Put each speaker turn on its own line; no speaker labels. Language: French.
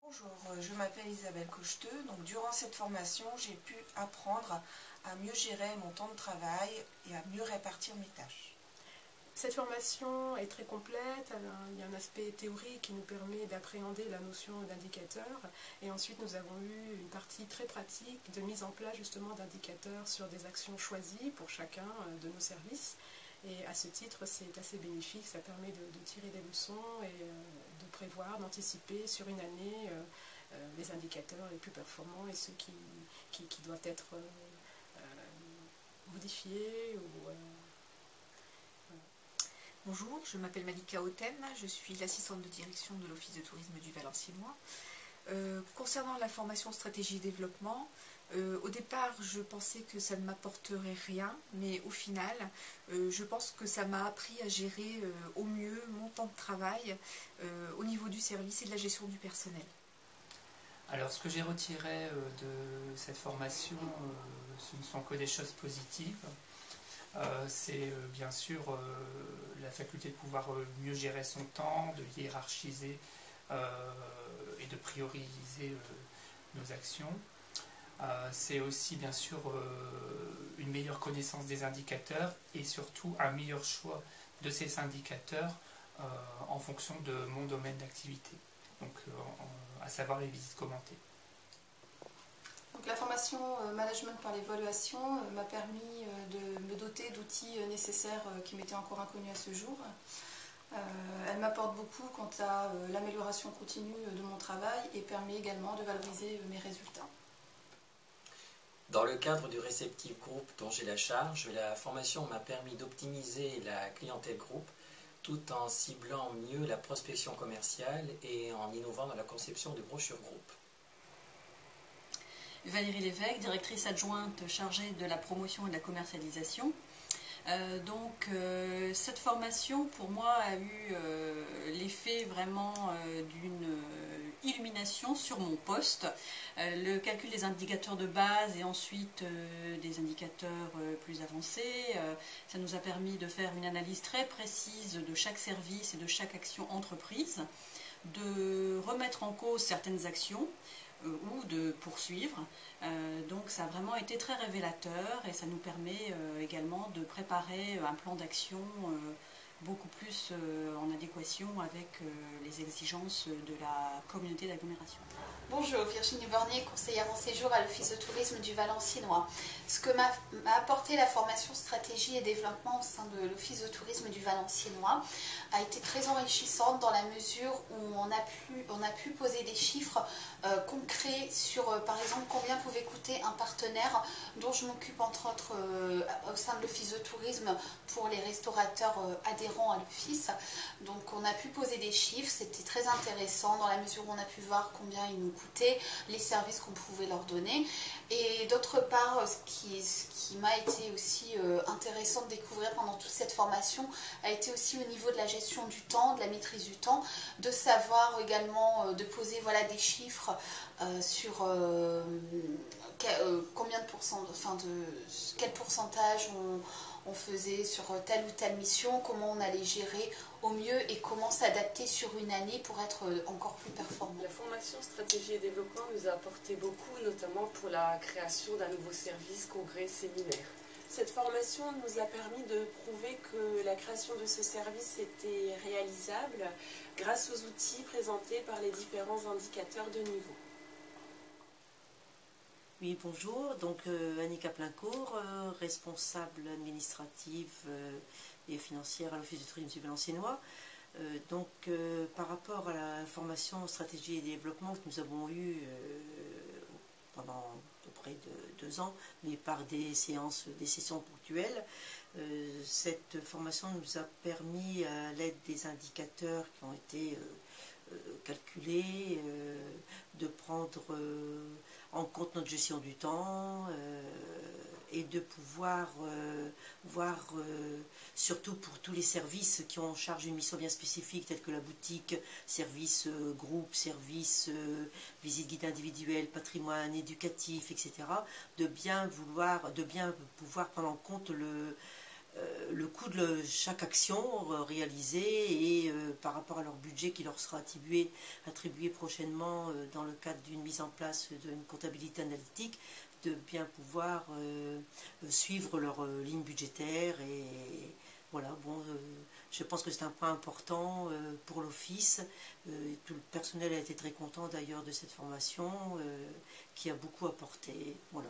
Bonjour, je m'appelle Isabelle Cocheteux. Donc, durant cette formation, j'ai pu apprendre à mieux gérer mon temps de travail et à mieux répartir mes tâches.
Cette formation est très complète, il y a un aspect théorique qui nous permet d'appréhender la notion d'indicateur et ensuite nous avons eu une partie très pratique de mise en place justement d'indicateurs sur des actions choisies pour chacun de nos services et à ce titre c'est assez bénéfique, ça permet de tirer des leçons et de prévoir, d'anticiper sur une année les indicateurs les plus performants et ceux qui doivent être modifiés ou
Bonjour, je m'appelle Malika Oten, je suis l'assistante de direction de l'Office de tourisme du Valenciennois. Concernant la formation stratégie et développement, au départ je pensais que ça ne m'apporterait rien, mais au final je pense que ça m'a appris à gérer au mieux mon temps de travail au niveau du service et de la gestion du personnel.
Alors ce que j'ai retiré de cette formation, ce ne sont que des choses positives. C'est bien sûr la faculté de pouvoir mieux gérer son temps, de hiérarchiser et de prioriser nos actions. C'est aussi bien sûr une meilleure connaissance des indicateurs et surtout un meilleur choix de ces indicateurs en fonction de mon domaine d'activité, donc à savoir les visites commentées.
Donc, la formation management par l'évaluation m'a permis de me doter d'outils nécessaires qui m'étaient encore inconnus à ce jour. Elle m'apporte beaucoup quant à l'amélioration continue de mon travail et permet également de valoriser mes résultats.
Dans le cadre du Receptive Group dont j'ai la charge, la formation m'a permis d'optimiser la clientèle groupe tout en ciblant mieux la prospection commerciale et en innovant dans la conception de brochures groupe.
Valérie Lévesque, directrice adjointe chargée de la promotion et de la commercialisation. Cette formation pour moi a eu l'effet vraiment d'une illumination sur mon poste. Le calcul des indicateurs de base et ensuite des indicateurs plus avancés, ça nous a permis de faire une analyse très précise de chaque service et de chaque action entreprise, de remettre en cause certaines actions ou de poursuivre. Donc ça a vraiment été très révélateur et ça nous permet également de préparer un plan d'action beaucoup plus en adéquation avec les exigences de la communauté d'agglomération.
Bonjour, Virginie Bornier, conseillère en séjour à l'Office de tourisme du Valenciennois. Ce que m'a apporté la formation stratégie et développement au sein de l'Office de tourisme du Valenciennois a été très enrichissante dans la mesure où on a pu poser des chiffres concrets sur, par exemple, combien pouvait coûter un partenaire dont je m'occupe entre autres au sein de l'Office de tourisme pour les restaurateurs adhérents à l'Office. Donc on a pu poser des chiffres, c'était très intéressant dans la mesure où on a pu voir combien ils nous coûtaient, les services qu'on pouvait leur donner. Et d'autre part, ce qui m'a été aussi intéressant de découvrir pendant toute cette formation a été aussi au niveau de la gestion du temps, de la maîtrise du temps, de savoir également de poser voilà, des chiffres sur combien de pourcents, quel pourcentage on faisait sur telle ou telle mission, comment on allait gérer au mieux et comment s'adapter sur une année pour être encore plus performant.
La formation stratégie et développement nous a apporté beaucoup, notamment pour la création d'un nouveau service, congrès, séminaire. Cette formation nous a permis de prouver que la création de ce service était réalisable grâce aux outils présentés par les différents indicateurs de niveau.
Oui, bonjour, donc Annika Plincourt, responsable administrative et financière à l'Office du tourisme du Valenciennois. Par rapport à la formation stratégie et développement que nous avons eue pendant à peu près 2 ans, mais par des sessions ponctuelles, cette formation nous a permis, à l'aide des indicateurs qui ont été calculés, de prendre en compte notre gestion du temps et de pouvoir voir, surtout pour tous les services qui ont en charge une mission bien spécifique, telle que la boutique, service groupe, service visite guide individuelle, patrimoine éducatif, etc., de bien pouvoir prendre en compte le coût de chaque action réalisée et par rapport à leur budget qui leur sera attribué prochainement dans le cadre d'une mise en place d'une comptabilité analytique, de bien pouvoir suivre leur ligne budgétaire. Et voilà, bon, je pense que c'est un point important pour l'Office. Tout le personnel a été très content d'ailleurs de cette formation qui a beaucoup apporté. Voilà.